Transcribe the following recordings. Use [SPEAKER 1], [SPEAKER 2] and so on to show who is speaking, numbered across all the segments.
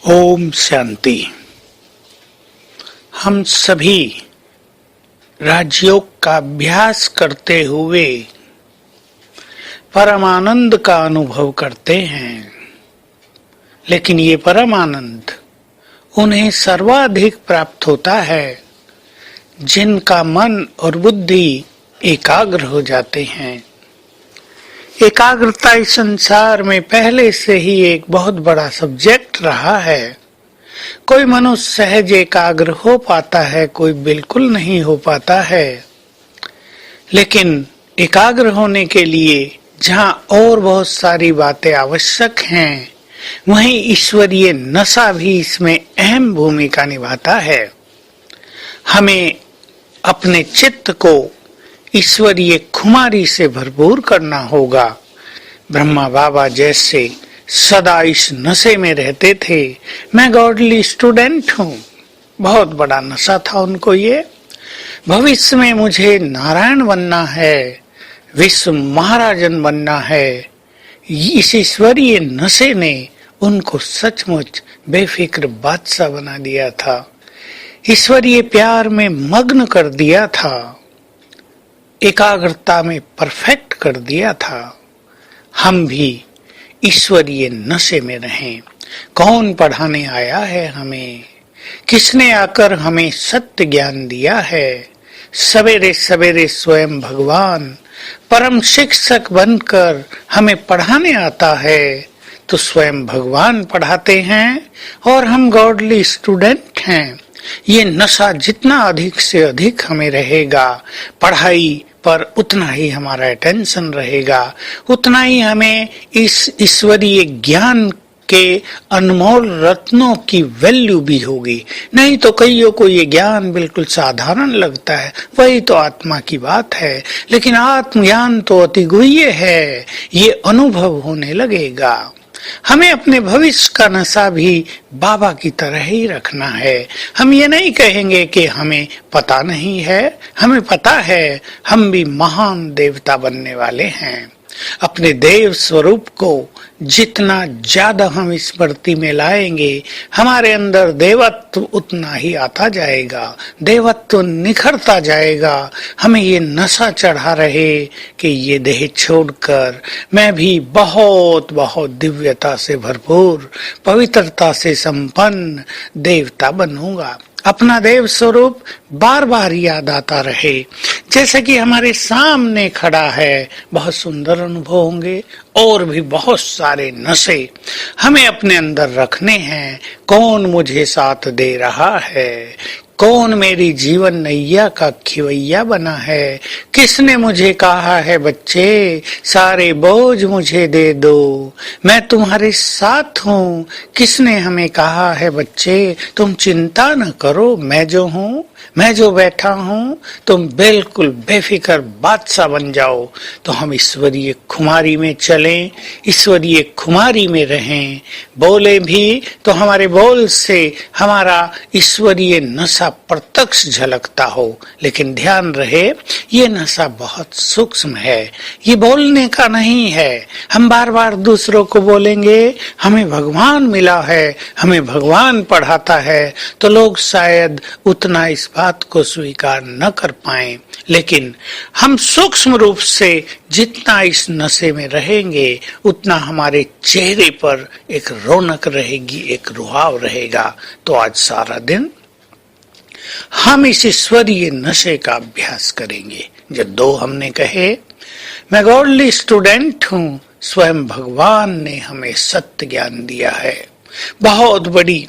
[SPEAKER 1] ओम शांति। हम सभी राजयोग का अभ्यास करते हुए परमानंद का अनुभव करते हैं, लेकिन ये परमानंद उन्हें सर्वाधिक प्राप्त होता है जिनका मन और बुद्धि एकाग्र हो जाते हैं। एकाग्रता इस संसार में पहले से ही एक बहुत बड़ा सब्जेक्ट रहा है। कोई मनुष्य सहज एकाग्र हो पाता है, कोई बिल्कुल नहीं हो पाता है। लेकिन एकाग्र होने के लिए जहाँ और बहुत सारी बातें आवश्यक हैं, वहीं ईश्वरीय नशा भी इसमें अहम भूमिका निभाता है। हमें अपने चित्त को ईश्वरीय खुमारी से भरपूर करना होगा। ब्रह्मा बाबा जैसे सदा इस नशे में रहते थे। मैं गॉडली स्टूडेंट हूँ, बहुत बड़ा नशा था उनको ये। भविष्य में मुझे नारायण बनना है, विश्व महाराजन बनना है। इस ईश्वरीय नशे ने उनको सचमुच बेफिक्र बादशाह बना दिया था, ईश्वरीय प्यार में मग्न कर दिया था, एकाग्रता में परफेक्ट कर दिया था। हम भी ईश्वरीय नशे में रहें। कौन पढ़ाने आया है हमें? किसने आकर हमें सत्य ज्ञान दिया है? सवेरे सवेरे स्वयं भगवान परम शिक्षक बनकर हमें पढ़ाने आता है, तो स्वयं भगवान पढ़ाते हैं और हम गॉडली स्टूडेंट हैं। ये नशा जितना अधिक से अधिक हमें रहेगा, पढ़ाई पर उतना ही हमारा अटेंशन रहेगा, उतना ही हमें इस ईश्वरीय ज्ञान के अनमोल रत्नों की वैल्यू भी होगी। नहीं तो कईयों को ये ज्ञान बिल्कुल साधारण लगता है, वही तो आत्मा की बात है। लेकिन आत्मज्ञान तो अति गुह्य है, ये अनुभव होने लगेगा। हमें अपने भविष्य का नशा भी बाबा की तरह ही रखना है। हम ये नहीं कहेंगे कि हमें पता नहीं है, हमें पता है। हम भी महान देवता बनने वाले हैं। अपने देव स्वरूप को जितना ज्यादा हम स्मृति में लाएंगे, हमारे अंदर देवत्व उतना ही आता जाएगा, देवत्व निखरता जाएगा। हमें ये नशा चढ़ा रहे कि ये देह छोड़कर मैं भी बहुत बहुत दिव्यता से भरपूर, पवित्रता से संपन्न देवता बनूंगा। अपना देव स्वरूप बार बार याद आता रहे, जैसे कि हमारे सामने खड़ा है। बहुत सुंदर अनुभव होंगे। और भी बहुत सारे नशे हमें अपने अंदर रखने हैं। कौन मुझे साथ दे रहा है? कौन मेरी जीवन नैया का खिवैया बना है? किसने मुझे कहा है बच्चे सारे बोझ मुझे दे दो, मैं तुम्हारे साथ हूँ? किसने हमें कहा है बच्चे तुम चिंता न करो, मैं जो हूँ, मैं जो बैठा हूँ, तुम बिल्कुल बेफिक्र बादशाह बन जाओ। तो हम ईश्वरीय खुमारी में चलें, ईश्वरीय खुमारी में रहें। बोले भी तो हमारे बोल से हमारा ईश्वरीय नशा प्रत्यक्ष झलकता हो। लेकिन ध्यान रहे, ये नशा बहुत सूक्ष्म है, ये बोलने का नहीं है। हम बार बार दूसरों को बोलेंगे हमें भगवान मिला है, हमें भगवान पढ़ाता है, तो लोग शायद उतना इस बात को स्वीकार न कर पाए। लेकिन हम सूक्ष्म रूप से जितना इस नशे में रहेंगे, उतना हमारे चेहरे पर एक रौनक रहेगी, एक रुहाव रहेगा। तो आज सारा दिन हम इस ईश्वरीय नशे का अभ्यास करेंगे। जो दो हमने कहे, मैं गॉडली स्टूडेंट हूँ, स्वयं भगवान ने हमें सत्य ज्ञान दिया है। बहुत बड़ी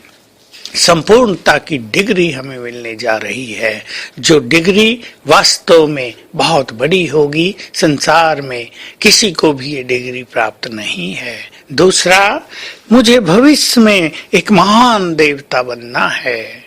[SPEAKER 1] संपूर्णता की डिग्री हमें मिलने जा रही है, जो डिग्री वास्तव में बहुत बड़ी होगी। संसार में किसी को भी ये डिग्री प्राप्त नहीं है। दूसरा, मुझे भविष्य में एक महान देवता बनना है,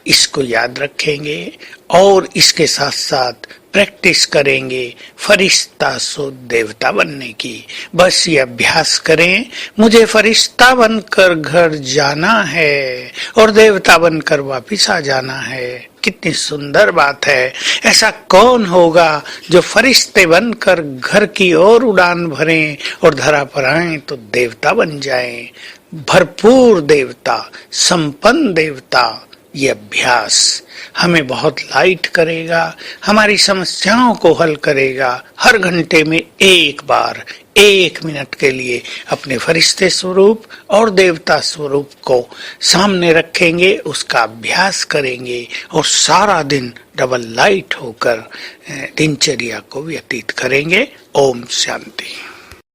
[SPEAKER 1] इसको याद रखेंगे। और इसके साथ साथ प्रैक्टिस करेंगे फरिश्ता से देवता बनने की। बस ये अभ्यास करें, मुझे फरिश्ता बनकर घर जाना है और देवता बनकर वापिस आ जाना है। कितनी सुंदर बात है। ऐसा कौन होगा जो फरिश्ते बनकर घर की ओर उड़ान भरें और धरा पर आए तो देवता बन जाएं। भरपूर देवता, संपन्न देवता। ये अभ्यास हमें बहुत लाइट करेगा, हमारी समस्याओं को हल करेगा। हर घंटे में एक बार 1 मिनट के लिए अपने फरिश्ते स्वरूप और देवता स्वरूप को सामने रखेंगे, उसका अभ्यास करेंगे और सारा दिन डबल लाइट होकर दिनचर्या को व्यतीत करेंगे। ओम शांति।